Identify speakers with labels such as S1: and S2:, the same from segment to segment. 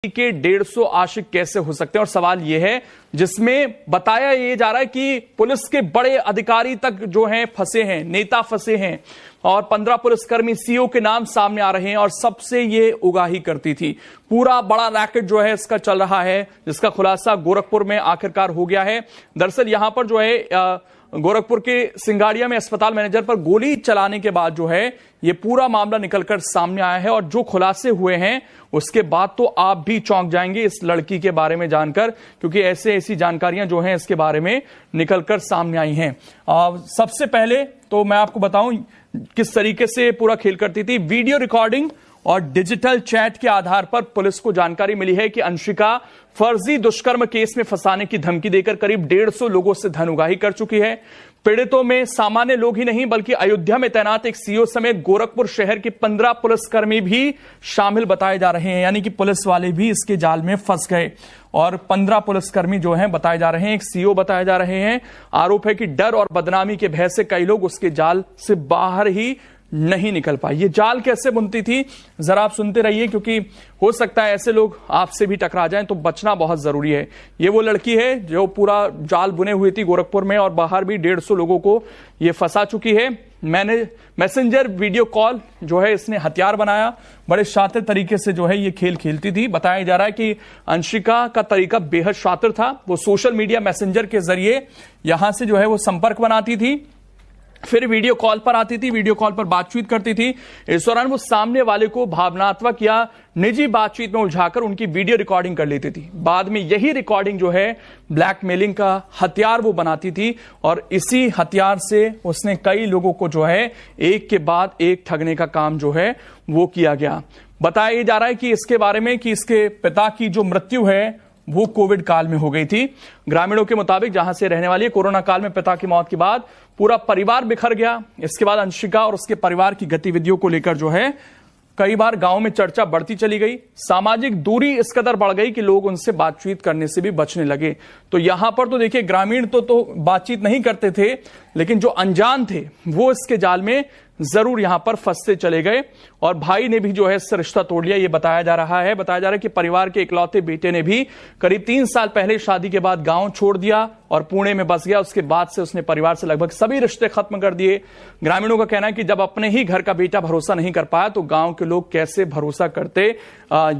S1: के 150 आशिक कैसे हो सकते हैं। और सवाल यह है जिसमें बताया यह जा रहा है कि पुलिस के बड़े अधिकारी तक जो हैं फंसे हैं, नेता फंसे हैं और 15 पुलिसकर्मी सीओ के नाम सामने आ रहे हैं और सबसे ये उगाही करती थी। पूरा बड़ा रैकेट जो है इसका चल रहा है, जिसका खुलासा गोरखपुर में आखिरकार हो गया है। दरअसल यहां पर जो है गोरखपुर के सिंगाड़िया में अस्पताल मैनेजर पर गोली चलाने के बाद जो है ये पूरा मामला निकलकर सामने आया है और जो खुलासे हुए हैं उसके बाद तो आप भी चौंक जाएंगे इस लड़की के बारे में जानकर, क्योंकि ऐसी जानकारियां जो हैं इसके बारे में निकलकर सामने आई हैं। सबसे पहले तो मैं आपको बताऊं किस तरीके से पूरा खेल करती थी। वीडियो रिकॉर्डिंग और डिजिटल चैट के आधार पर पुलिस को जानकारी मिली है कि अंशिका फर्जी दुष्कर्म केस में फंसाने की धमकी देकर करीब 150 लोगों से धन उगाही कर चुकी है। पीड़ितों में सामान्य लोग ही नहीं बल्कि अयोध्या में तैनात एक सीओ समेत गोरखपुर शहर के 15 पुलिसकर्मी भी शामिल बताए जा रहे हैं, यानी कि पुलिस वाले भी इसके जाल में फंस गए और 15 पुलिसकर्मी जो हैं बताए जा रहे हैं, एक सीओ बताए जा रहे हैं। आरोप है कि डर और बदनामी के भय से कई लोग उसके जाल से बाहर ही नहीं निकल पाए। ये जाल कैसे बुनती थी जरा आप सुनते रहिए, क्योंकि हो सकता है ऐसे लोग आपसे भी टकरा जाएं, तो बचना बहुत जरूरी है। ये वो लड़की है जो पूरा जाल बुने हुई थी गोरखपुर में और बाहर भी 150 लोगों को ये फंसा चुकी है। मैंने मैसेंजर वीडियो कॉल जो है इसने हथियार बनाया, बड़े शातिर तरीके से जो है ये खेल खेलती थी। बताया जा रहा है कि अंशिका का तरीका बेहद शातिर था। वो सोशल मीडिया मैसेंजर के जरिए यहां से जो है वो संपर्क बनाती थी, फिर वीडियो कॉल पर आती थी, वीडियो कॉल पर बातचीत करती थी। इस दौरान वो सामने वाले को भावनात्मक या निजी बातचीत में उलझाकर उनकी वीडियो रिकॉर्डिंग कर लेती थी। बाद में यही रिकॉर्डिंग जो है ब्लैकमेलिंग का हथियार वो बनाती थी और इसी हथियार से उसने कई लोगों को जो है एक के बाद एक ठगने का काम जो है वो किया गया। बताया जा रहा है कि इसके बारे में कि इसके पिता की जो मृत्यु है वो कोविड काल में हो गई थी। ग्रामीणों के मुताबिक जहां से रहने वाली है, कोरोना काल में पिता की मौत के बाद पूरा परिवार बिखर गया। इसके बाद अंशिका और उसके परिवार की गतिविधियों को लेकर जो है कई बार गांव में चर्चा बढ़ती चली गई। सामाजिक दूरी इस कदर बढ़ गई कि लोग उनसे बातचीत करने से भी बचने लगे। तो यहां पर तो देखिए ग्रामीण तो बातचीत नहीं करते थे, लेकिन जो अनजान थे वो इसके जाल में जरूर यहां पर फंसते चले गए और भाई ने भी जो है इससे रिश्ता तोड़ लिया। ये बताया जा रहा है कि परिवार के इकलौते बेटे ने भी करीब 3 साल पहले शादी के बाद गांव छोड़ दिया और पुणे में बस गया। उसके बाद से उसने परिवार से लगभग सभी रिश्ते खत्म कर दिए। ग्रामीणों का कहना है कि जब अपने ही घर का बेटा भरोसा नहीं कर पाया तो गांव के लोग कैसे भरोसा करते।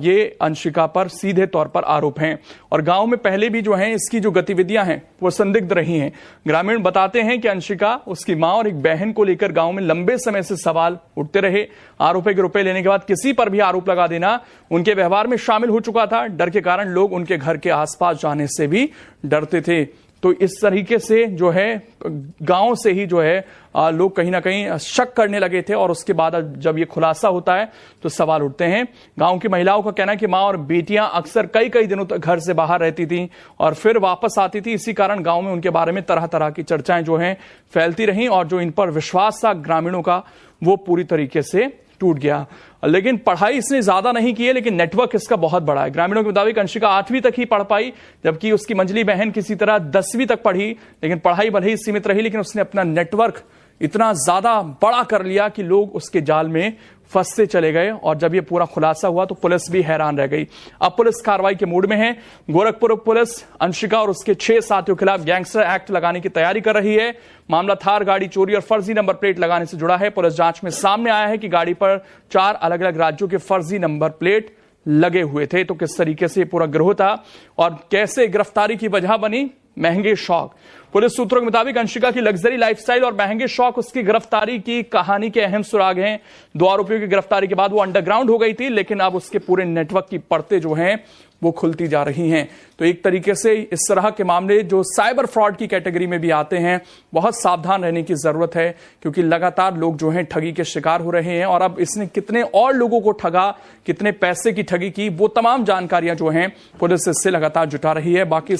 S1: ये अंशिका पर सीधे तौर पर आरोप हैं और गांव में पहले भी जो है इसकी जो गतिविधियां हैं वो संदिग्ध रही हैं। ग्रामीण बताते हैं कि अंशिका, उसकी मां और एक बहन को लेकर गांव में लंबे समय से सवाल उठते रहे। आरोप है कि रुपए लेने के बाद किसी पर भी आरोप लगा देना उनके व्यवहार में शामिल हो चुका था। डर के कारण लोग उनके घर के आसपास जाने से भी डरते थे। तो इस तरीके से जो है गांव से ही जो है लोग कहीं ना कहीं शक करने लगे थे और उसके बाद जब ये खुलासा होता है तो सवाल उठते हैं। गांव की महिलाओं का कहना है कि मां और बेटियां अक्सर कई दिनों तक घर से बाहर रहती थी और फिर वापस आती थी। इसी कारण गांव में उनके बारे में तरह तरह की चर्चाएं जो हैं फैलती रहीं और जो इन पर विश्वास था ग्रामीणों का वो पूरी तरीके से टूट गया। लेकिन पढ़ाई इसने ज्यादा नहीं की है, लेकिन नेटवर्क इसका बहुत बड़ा है। ग्रामीणों के मुताबिक अंशिका 8वीं तक ही पढ़ पाई, जबकि उसकी मंझली बहन किसी तरह 10वीं तक पढ़ी। लेकिन पढ़ाई भले ही सीमित रही, लेकिन उसने अपना नेटवर्क इतना ज्यादा बड़ा कर लिया कि लोग उसके जाल में फंसते चले गए और जब ये पूरा खुलासा हुआ तो पुलिस भी हैरान रह गई। अब पुलिस कार्रवाई के मूड में है। गोरखपुर पुलिस अंशिका और उसके 6 साथियों के खिलाफ गैंगस्टर एक्ट लगाने की तैयारी कर रही है। मामला थार गाड़ी चोरी और फर्जी नंबर प्लेट लगाने से जुड़ा है। पुलिस जांच में सामने आया है कि गाड़ी पर 4 अलग अलग राज्यों के फर्जी नंबर प्लेट लगे हुए थे। तो किस तरीके से पूरा गिरोह था और कैसे गिरफ्तारी की वजह बनी, महंगे शौक। पुलिस सूत्रों के मुताबिक अंशिका की लग्जरी लाइफस्टाइल और महंगे शौक उसकी गिरफ्तारी की कहानी के अहम सुराग हैं। 2 आरोपियों की गिरफ्तारी के बाद वो अंडरग्राउंड हो गई थी, लेकिन अब उसके पूरे नेटवर्क की परतें जो हैं वो खुलती जा रही हैं। तो एक तरीके से इस तरह के मामले जो साइबर फ्रॉड की कैटेगरी में भी आते हैं, बहुत सावधान रहने की जरूरत है, क्योंकि लगातार लोग जो हैं ठगी के शिकार हो रहे हैं। और अब इसने कितने और लोगों को ठगा, कितने पैसे की ठगी की, वो तमाम जानकारियां जो हैं पुलिस इससे लगातार जुटा रही है। बाकी